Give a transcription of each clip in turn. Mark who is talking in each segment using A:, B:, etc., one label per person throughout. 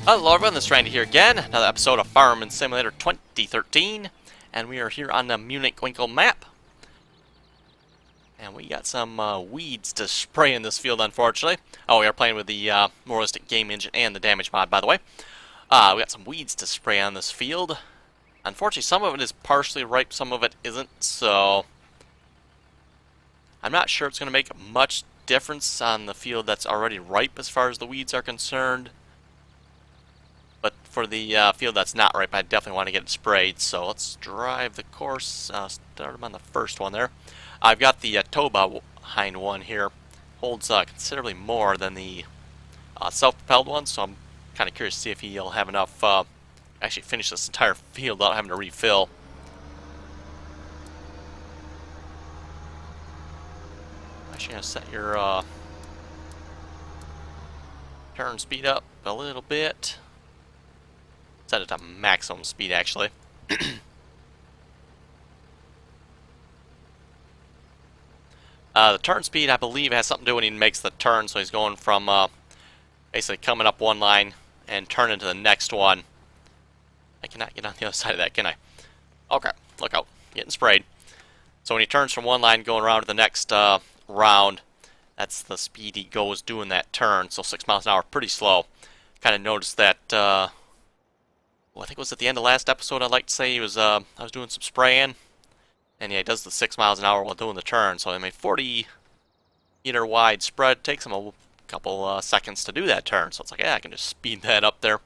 A: Hello everyone, this is Randy here again, another episode of Farming Simulator 2013, and we are here on the Monchwinkel map. And we got some weeds to spray in this field, unfortunately. Oh, we are playing with the more realistic game engine and the Damange mod, by the way. We got some weeds to spray on this field. Unfortunately, some of it is partially ripe, some of it isn't, so I'm not sure it's going to make much difference on the field that's already ripe as far as the weeds are concerned. But for the field that's not ripe, I definitely want to get it sprayed. So let's drive the course. Start them on the first one there. I've got the tow behind one here. Holds considerably more than the self-propelled one, so I'm kind of curious to see if he'll have enough actually finish this entire field without having to refill. Actually, going to set your turn speed up a little bit. Set it to maximum speed, actually. The turn speed, I believe, has something to do when he makes the turn, so he's going from basically coming up one line and turning to the next one. I cannot get on the other side of that, can I? Okay, look out. Getting sprayed. So when he turns from one line going around to the next round, that's the speed he goes doing that turn. So 6 miles an hour, pretty slow. Kind of noticed that... well, I think it was at the end of last episode, I'd like to say, he was, I was doing some spraying, and yeah, he does the 6 miles an hour while doing the turn, so I mean, 40-meter wide spread takes him a couple seconds to do that turn, so it's like, yeah, I can just speed that up there.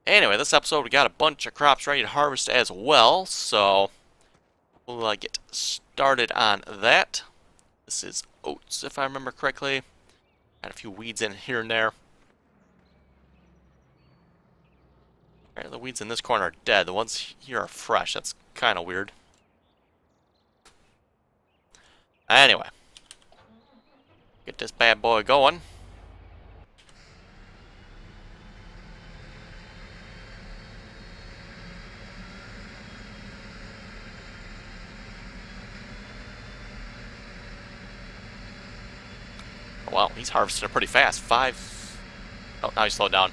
A: Anyway, this episode, we got a bunch of crops ready to harvest as well, so we'll get started on that. This is oats, if I remember correctly. Got a few weeds in here and there. Alright, the weeds in this corner are dead. The ones here are fresh. That's kind of weird. Anyway. Get this bad boy going. Wow, he's harvesting it pretty fast. Oh, now he slowed down.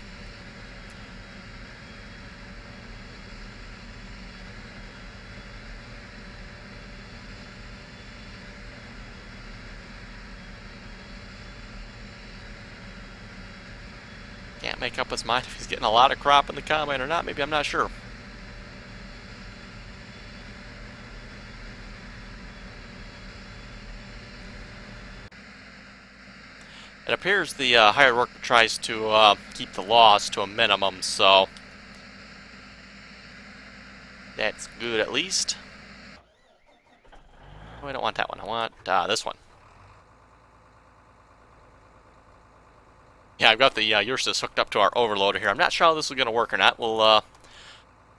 A: Can't make up his mind if he's getting a lot of crop in the combine or not. Maybe, I'm not sure. It appears the hired worker tries to keep the loss to a minimum, so that's good at least. Oh, I don't want that one. I want this one. Yeah, I've got the Ursus hooked up to our overloader here. I'm not sure how this is going to work or not. We'll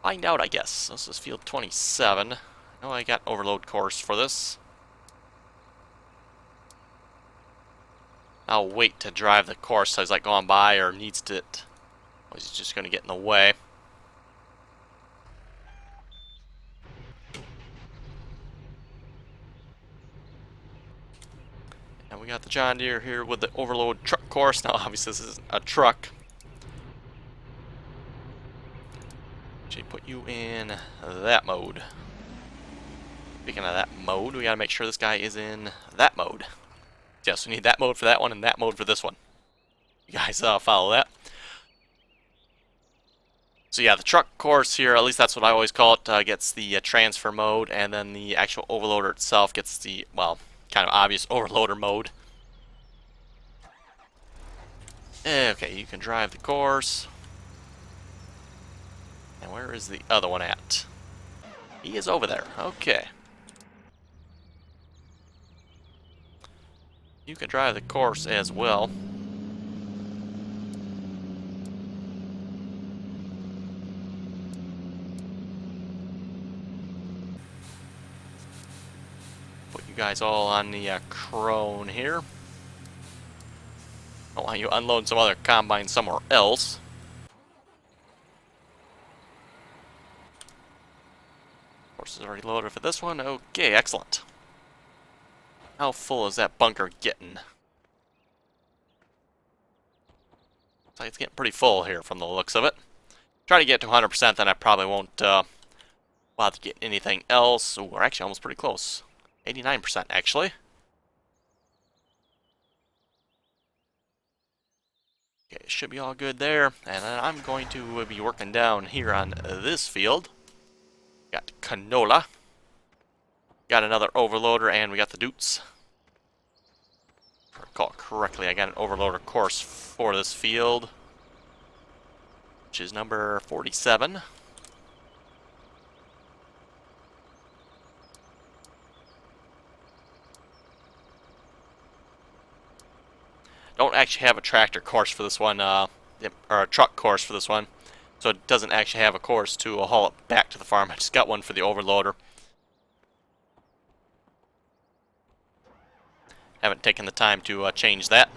A: find out, I guess. This is field 27. I know I got overload course for this. I'll wait to drive the course as I go on by, or needs to... Or is he just going to get in the way? And we got the John Deere here with the overload truck course. Now, obviously, this is a truck. Actually, put you in that mode. Speaking of that mode, we got to make sure this guy is in that mode. Yes, we need that mode for that one and that mode for this one. You guys follow that. So yeah, the truck course here, at least that's what I always call it, gets the transfer mode, and then the actual overloader itself gets the, well, kind of obvious overloader mode. Okay, you can drive the course. And where is the other one at? He is over there. Okay. You can drive the course as well. Put you guys all on the crone here. I want you unload some other combine somewhere else. Horse is already loaded for this one. Okay, excellent. How full is that bunker getting? like it's getting pretty full here from the looks of it. Try to get to 100%, then I probably won't bother to get anything else. Ooh, we're actually almost pretty close. 89% actually. Okay, should be all good there. And then I'm going to be working down here on this field. Got canola. Got another overloader, and we got the doots. If I recall correctly, I got an overloader course for this field, which is number 47. Don't actually have a tractor course for this one, or a truck course for this one, so it doesn't actually have a course to haul it back to the farm. I just got one for the overloader. Haven't taken the time to change that.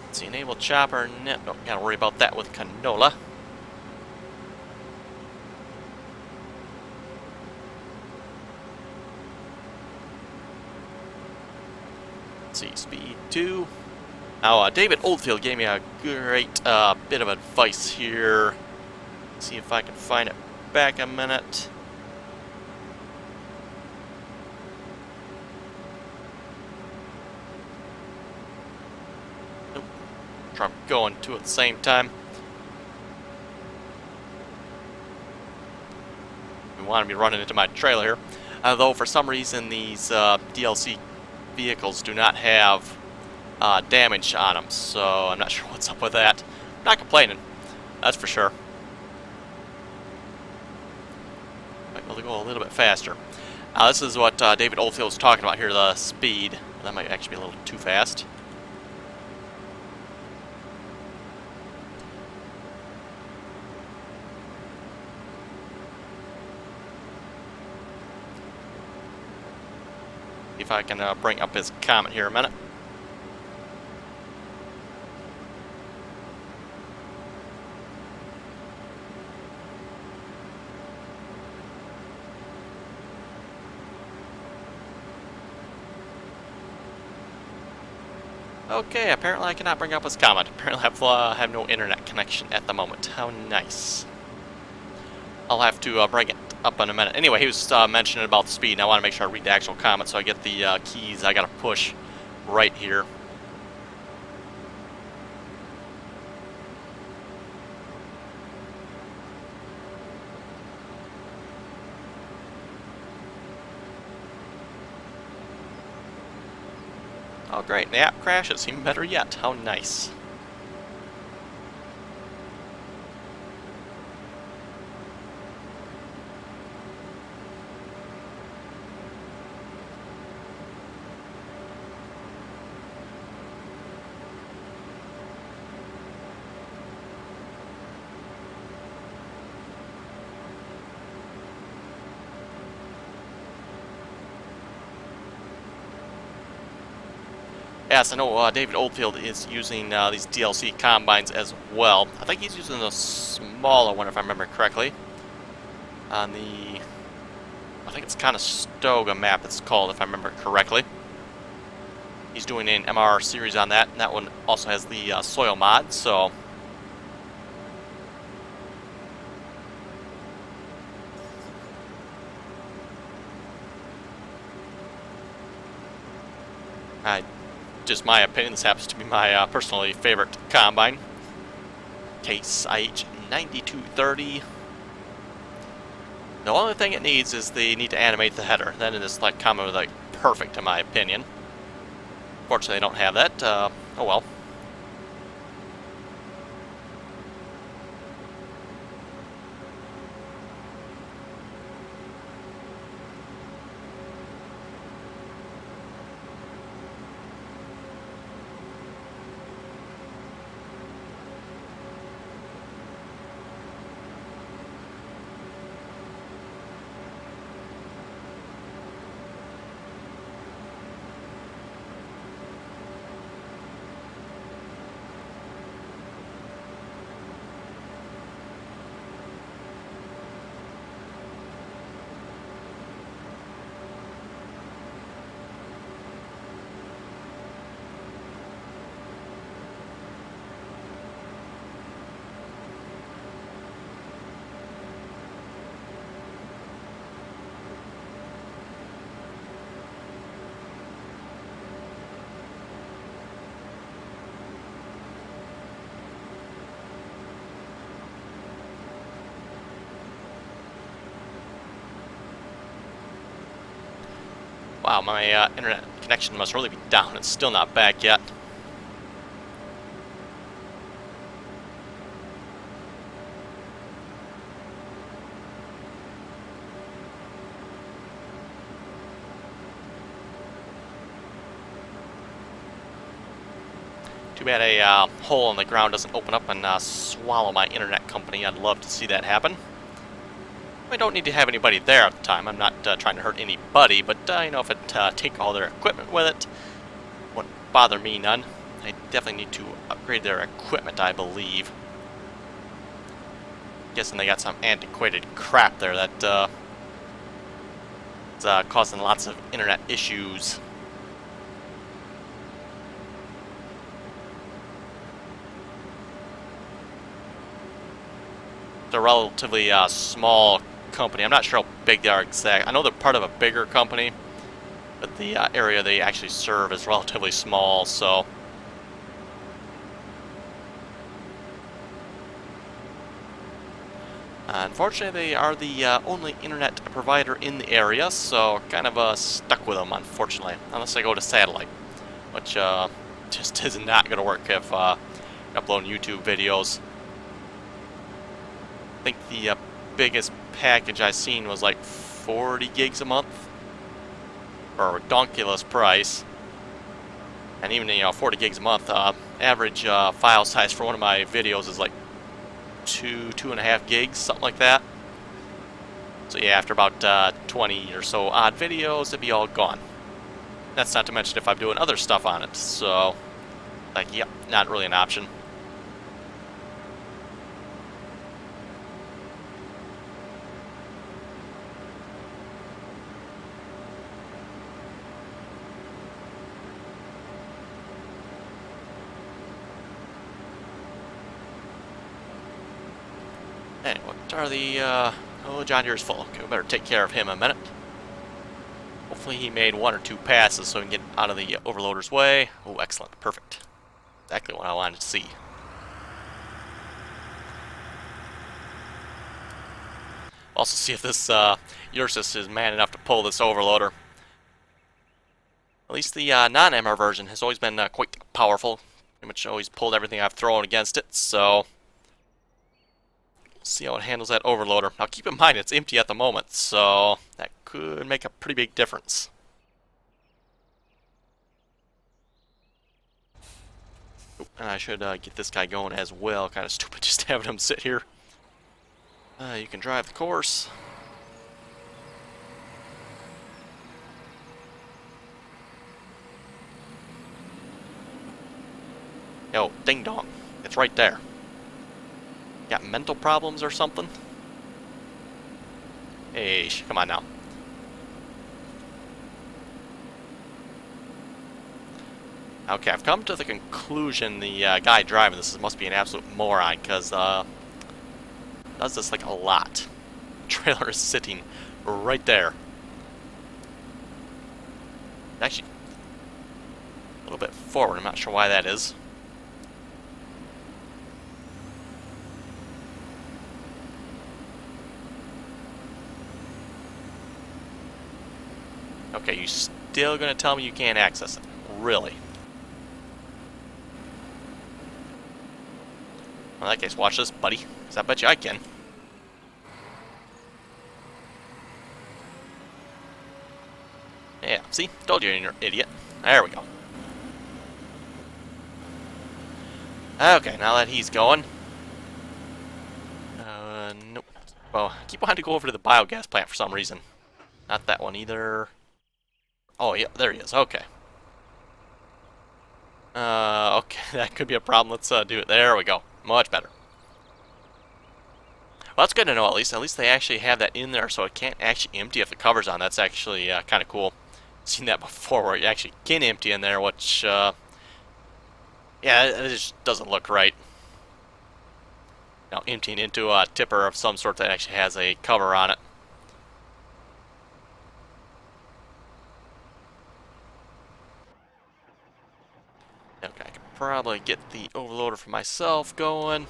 A: Let's see, enable chopper. No, don't gotta worry about that with canola. Let's see, speed 2. Now, David Oldfield gave me a great bit of advice here. Let's see if I can find it back a minute. I'm going to at the same time. We want to be running into my trailer here. Though for some reason these DLC vehicles do not have damage on them, so I'm not sure what's up with that. Not complaining, that's for sure. Might be able to go a little bit faster. This is what David Oldfield was talking about here, the speed. That might actually be a little too fast. If I can bring up his comment here a minute. Okay, apparently I cannot bring up his comment. Apparently I have no internet connection at the moment. How nice. I'll have to bring it up in a minute. Anyway, he was mentioning about the speed, and I want to make sure I read the actual comment so I get the keys I got to push right here. Oh great, and the app crashes, even better yet. How nice. Yes, I know David Oldfield is using these DLC combines as well. I think he's using the smaller one, if I remember correctly. On the, I think it's Conestoga map it's called, if I remember correctly. He's doing an MR series on that, and that one also has the soil mod, so... Just my opinion, this happens to be my personally favorite combine. Case IH9230. The only thing it needs is they need to animate the header. Then it is like combine like perfect in my opinion. Fortunately, they don't have that. Oh well. Wow, my internet connection must really be down. It's still not back yet. Too bad a hole in the ground doesn't open up and swallow my internet company. I'd love to see that happen. I don't need to have anybody there at the time. I'm not trying to hurt anybody, but you know, if it take all their equipment with it, wouldn't bother me none. I definitely need to upgrade their equipment, I believe. Guessing they got some antiquated crap there that is causing lots of internet issues. It's a relatively small company. I'm not sure how big they are exact. I know they're part of a bigger company, but the area they actually serve is relatively small, so unfortunately they are the only internet provider in the area, so kind of stuck with them, unfortunately, unless I go to satellite, which just is not going to work if uploading YouTube videos. I think the biggest package I've seen was like 40 gigs a month for a redonkulous price. And even, you know, 40 gigs a month, average file size for one of my videos is like 2.5 gigs, something like that. So yeah, after about 20 or so odd videos, it'd be all gone. That's not to mention if I'm doing other stuff on it. So, like, yep, not really an option. Anyway, what are the, oh, John Deere's full. Okay, we better take care of him in a minute. Hopefully he made 1 or 2 passes so we can get out of the overloader's way. Oh, excellent. Perfect. Exactly what I wanted to see. Also see if this Ursus is man enough to pull this overloader. At least the non-MR version has always been quite powerful. Pretty much always pulled everything I've thrown against it, so see how it handles that overloader. Now keep in mind it's empty at the moment, so that could make a pretty big difference. Oh, and I should get this guy going as well. Kind of stupid just having him sit here. You can drive the course. Yo, ding dong. It's right there. Got mental problems or something? Hey, come on now. Okay, I've come to the conclusion the guy driving this must be an absolute moron, because does this like a lot. The trailer is sitting right there. Actually, a little bit forward. I'm not sure why that is. Okay, you still gonna tell me you can't access it? Really? Well, in that case, watch this, buddy, because I bet you I can. Yeah, see? Told you you're an idiot. There we go. Okay, now that he's going. Nope. Well, I keep wanting to go over to the biogas plant for some reason. Not that one either. Oh, yeah, there he is. Okay. Okay, that could be a problem. Let's do it. There we go. Much better. Well, that's good to know at least. At least they actually have that in there so it can't actually empty if the cover's on. That's actually kind of cool. Seen that before where you actually can empty in there, which, yeah, it just doesn't look right. Now, emptying into a tipper of some sort that actually has a cover on it. Okay, I could probably get the overloader for myself going.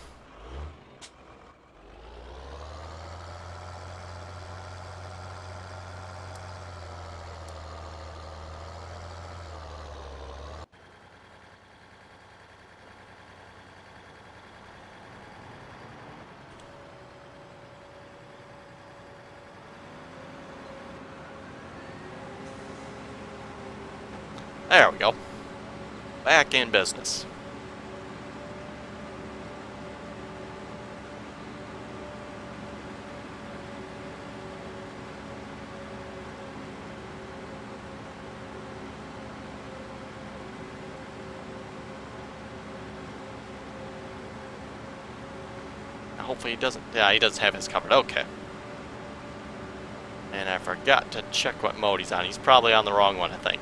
A: There we go. Back in business. Hopefully he doesn't. Yeah, he does have his covered. Okay. And I forgot to check what mode he's on. He's probably on the wrong one, I think.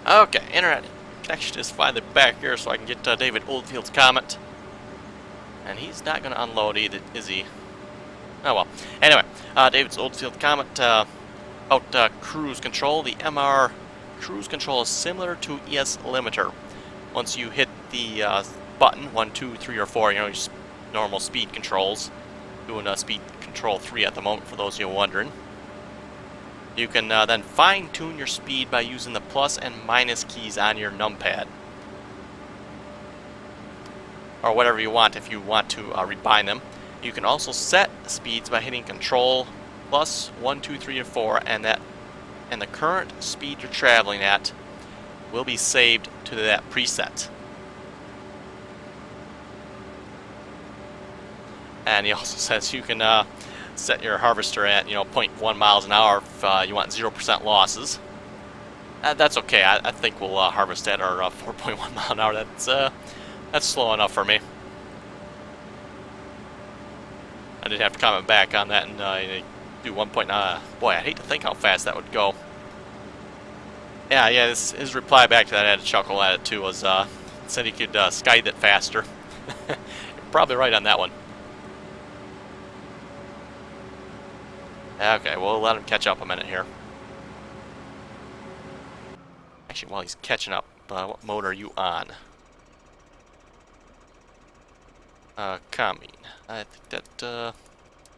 A: Okay, internet connection is finally back here so I can get David Oldfield's comment. And he's not going to unload either, is he? Oh well. Anyway, David's Oldfield comment about cruise control. The MR cruise control is similar to ES limiter. Once you hit the button, 1, 2, 3, or 4, you know, your normal speed controls. Doing speed control 3 at the moment for those of you wondering. You can then fine-tune your speed by using the plus and minus keys on your numpad. Or whatever you want if you want to rebind them. You can also set speeds by hitting control plus 1, 2, 3, and 4, and the current speed you're traveling at will be saved to that preset. And he also says you can set your harvester at 0.1 miles an hour if you want 0% losses. That's okay. I think we'll harvest at our 4.1 mile an hour. That's slow enough for me. I did have to comment back on that and do 1.9. Boy, I'd hate to think how fast that would go. Yeah. His reply back to that, I had to chuckle at it too. Was said he could skype it faster. You're probably right on that one. Okay, we'll let him catch up a minute here. Actually, while he's catching up, what mode are you on? Commune. I think that,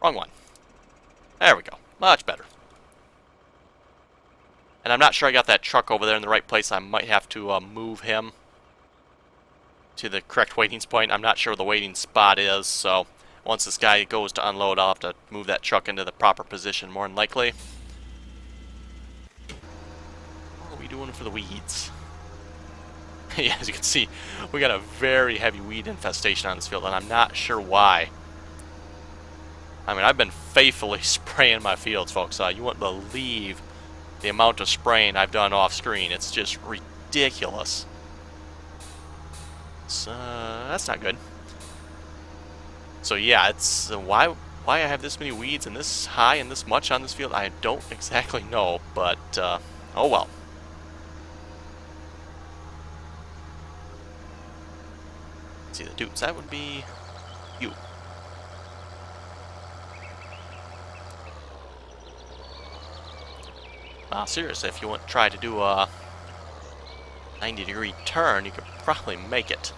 A: wrong one. There we go. Much better. And I'm not sure I got that truck over there in the right place. I might have to move him to the correct waiting point. I'm not sure where the waiting spot is, so once this guy goes to unload, I'll have to move that truck into the proper position, more than likely. What are we doing for the weeds? Yeah, as you can see, we got a very heavy weed infestation on this field, and I'm not sure why. I mean, I've been faithfully spraying my fields, folks. You wouldn't believe the amount of spraying I've done off screen. It's just ridiculous. So, that's not good. So yeah, it's why I have this many weeds and this high and this much on this field, I don't exactly know, but oh well. Let's see the dudes. That would be you. Seriously, if you want to try to do a 90-degree turn, you could probably make it.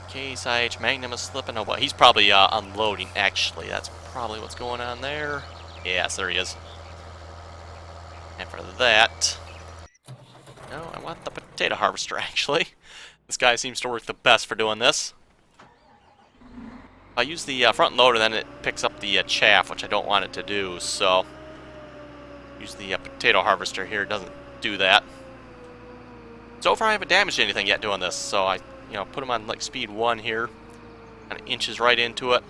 A: Case IH Magnum is slipping. Oh, well, he's probably unloading, actually. That's probably what's going on there. Yes, there he is. And for that... No, I want the potato harvester, actually. This guy seems to work the best for doing this. I use the front loader, then it picks up the chaff, which I don't want it to do, so use the potato harvester here. It doesn't do that. So far I haven't damaged anything yet doing this, so I put them on like speed 1 here. Kind of inches right into it.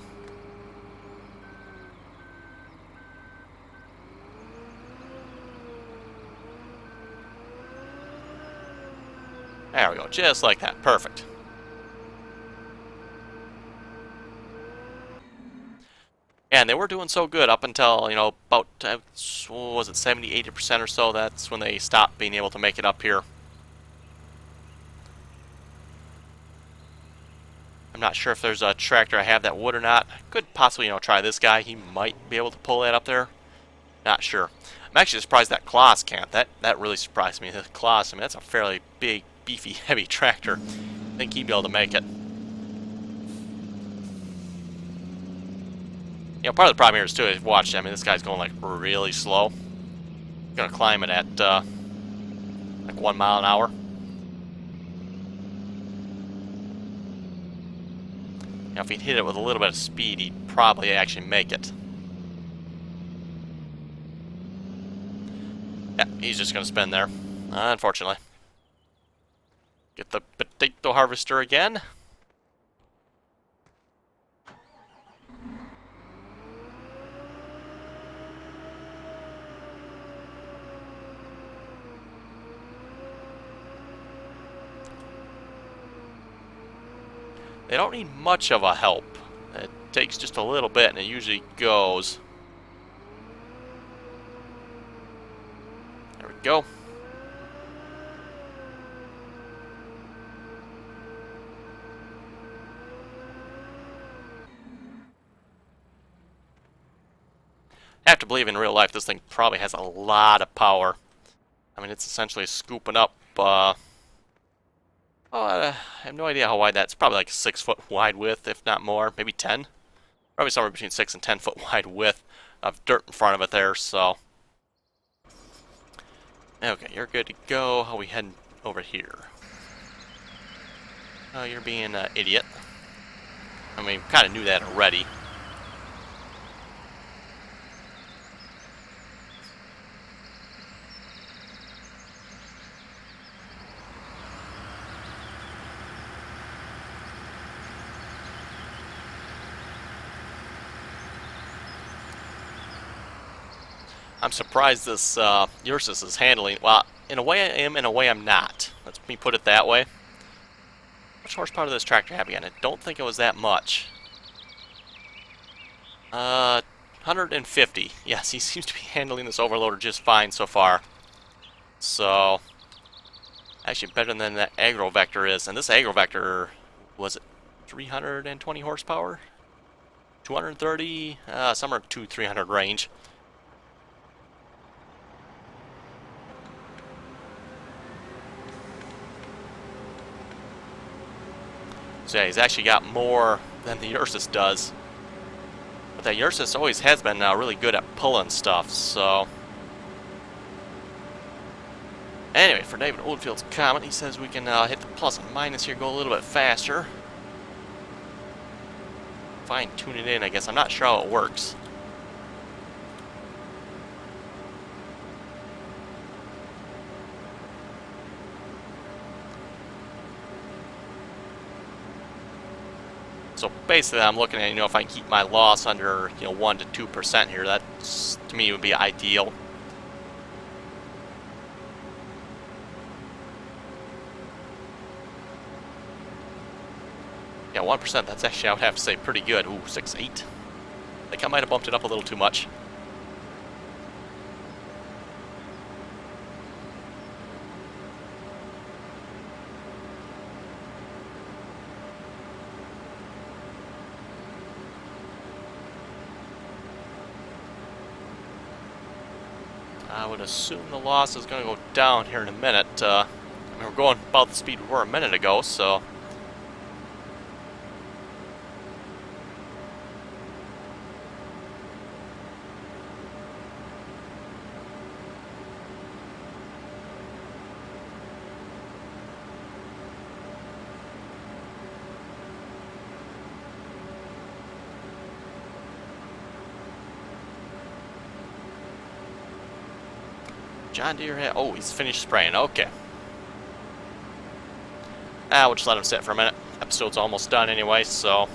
A: There we go, just like that. Perfect. And they were doing so good up until, about, what was it, 70-80% or so. That's when they stopped being able to make it up here. I'm not sure if there's a tractor I have that would or not. I could possibly, try this guy. He might be able to pull that up there. Not sure. I'm actually surprised that Kloss can't. That really surprised me. The Kloss, I mean, that's a fairly big, beefy, heavy tractor. I think he'd be able to make it. Part of the problem here is, too, is watch. I mean, this guy's going, like, really slow. I'm going to climb it at, like, 1 mile an hour. If he'd hit it with a little bit of speed, he'd probably actually make it. Yeah, he's just going to spin there, unfortunately. Get the potato harvester again. They don't need much of a help. It takes just a little bit, and it usually goes. There we go. I have to believe in real life this thing probably has a lot of power. I mean, it's essentially scooping up, I have no idea how wide that's. Probably like a 6-foot wide width, if not more, maybe 10. Probably somewhere between 6 and 10-foot wide width of dirt in front of it there, so. Okay, you're good to go. How are we heading over here? Oh, you're being an idiot. I mean, kind of knew that already. I'm surprised this Ursus is handling. Well, in a way I am, in a way I'm not. Let me put it that way. How much horsepower does this tractor have again? I don't think it was that much. 150. Yes, he seems to be handling this overloader just fine so far. So, actually better than that Agrovector is. And this Agrovector, was it 320 horsepower? 230? Somewhere 200-300 range. So yeah, he's actually got more than the Ursus does. But the Ursus always has been really good at pulling stuff, so. Anyway, for David Oldfield's comment, he says we can hit the plus and minus here, go a little bit faster. Fine tune it in, I guess. I'm not sure how it works. So basically, I'm looking at, if I can keep my loss under, 1 to 2% here. That, to me, would be ideal. Yeah, 1%. That's actually, I would have to say, pretty good. Ooh, 6.8. I think I might have bumped it up a little too much. I would assume the loss is going to go down here in a minute. I mean, we're going about the speed we were a minute ago, so. John Deere had... Oh, he's finished spraying. Okay. We'll just let him sit for a minute. Episode's almost done anyway, so...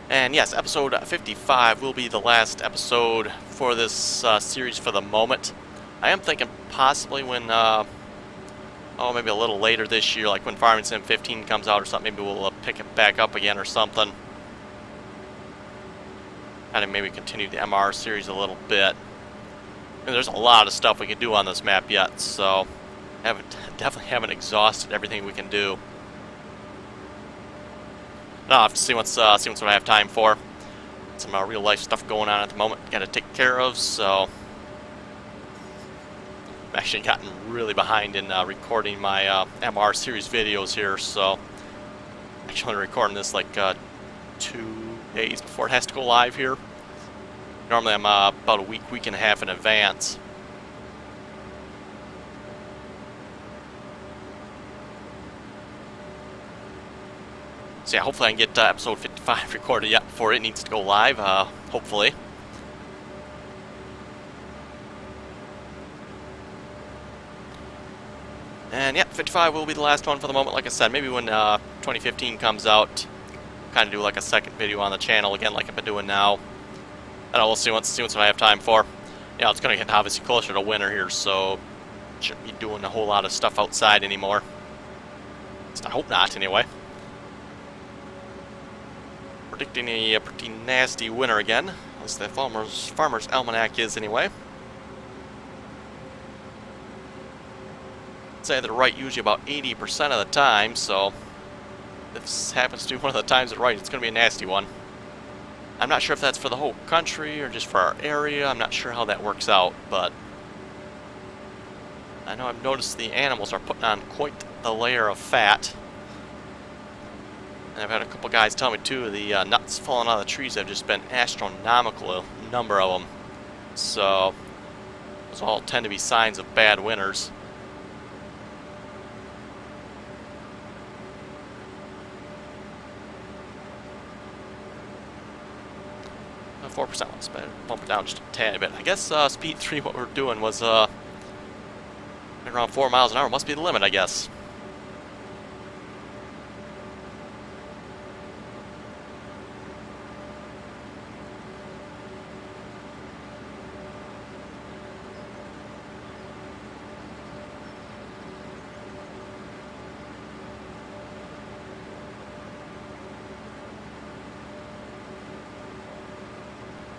A: And yes, episode 55 will be the last episode for this series for the moment. I am thinking possibly when, maybe a little later this year, like when Farming Sim 15 comes out or something, maybe we'll pick it back up again or something. And maybe continue the MR series a little bit. And there's a lot of stuff we can do on this map yet, so definitely haven't exhausted everything we can do. I'll have to see what I have time for. Some real life stuff going on at the moment. Got to take care of. So I've actually gotten really behind in recording my MR series videos here. So I'm actually only recording this like 2 days before it has to go live here. Normally I'm about a week and a half in advance. So yeah, hopefully I can get episode 55 recorded yet before it needs to go live, hopefully. And yeah, 55 will be the last one for the moment, like I said. Maybe when 2015 comes out, kind of do like a second video on the channel again like I've been doing now. And we'll see what I have time for. Yeah, it's going to get obviously closer to winter here, so shouldn't be doing a whole lot of stuff outside anymore. At least I hope not, anyway. Predicting a pretty nasty winter again, as the Farmer's Almanac is anyway. I'd say they're right usually about 80% of the time, so if this happens to be one of the times they're right, it's going to be a nasty one. I'm not sure if that's for the whole country or just for our area. I'm not sure how that works out, but I know I've noticed the animals are putting on quite the layer of fat. And I've had a couple guys tell me too, the nuts falling out of the trees have just been astronomical, a number of them. So those all tend to be signs of bad winters. The 4% was better. Bump it down just a tad bit. I guess speed 3, what we're doing was around 4 miles an hour. Must be the limit, I guess.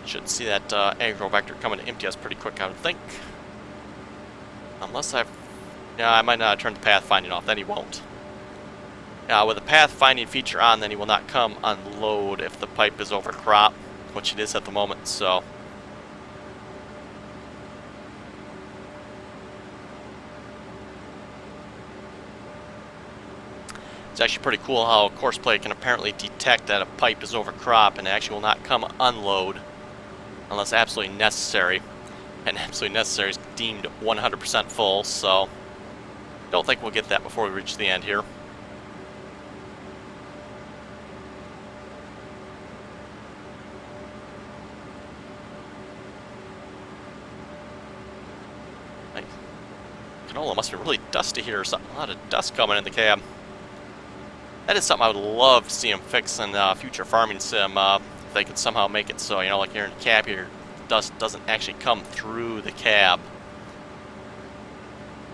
A: Should see that aggro vector coming to empty us pretty quick, I would think. Unless I might not turn the pathfinding off, then he won't. With the pathfinding feature on, then he will not come unload if the pipe is over crop, which it is at the moment, so. It's actually pretty cool how Courseplay can apparently detect that a pipe is over crop and it actually will not come unload unless absolutely necessary. And absolutely necessary is deemed 100% full, so don't think we'll get that before we reach the end here. Canola must be really dusty here or something. A lot of dust coming in the cab. That is something I would love to see them fix in future Farming Sim. If they could somehow make it so, you know, like here in the cab here, dust doesn't actually come through the cab.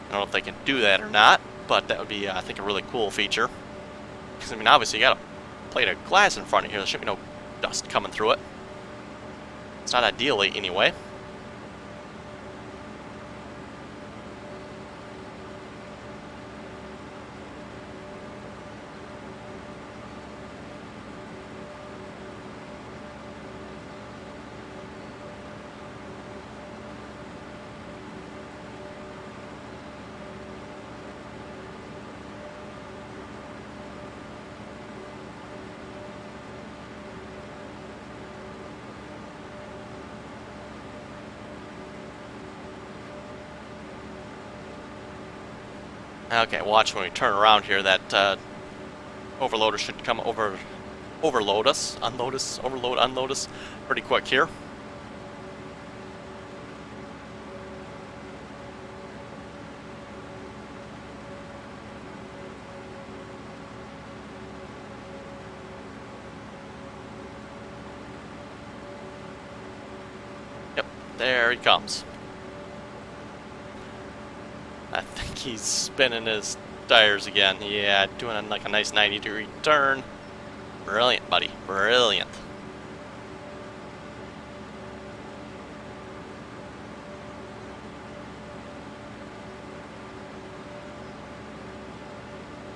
A: I don't know if they can do that or not, but that would be, I think, a really cool feature. Because, I mean, obviously you got a plate of glass in front of here. There should be no dust coming through it. It's not ideally, anyway. Okay, watch when we turn around here. That overloader should come overload us, unload us, overload, unload us pretty quick here. Yep, there he comes. I think he's spinning his tires again. Yeah, doing like a nice 90-degree turn. Brilliant, buddy. Brilliant.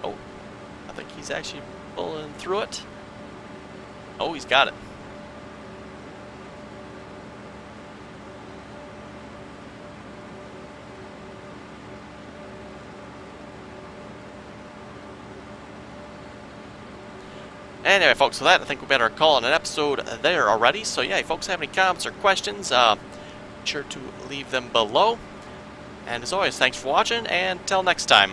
A: Oh, I think he's actually pulling through it. Oh, he's got it. Anyway, folks, with that, I think we better call it an episode there already. So, yeah, if folks have any comments or questions, be sure to leave them below. And as always, thanks for watching, and until next time.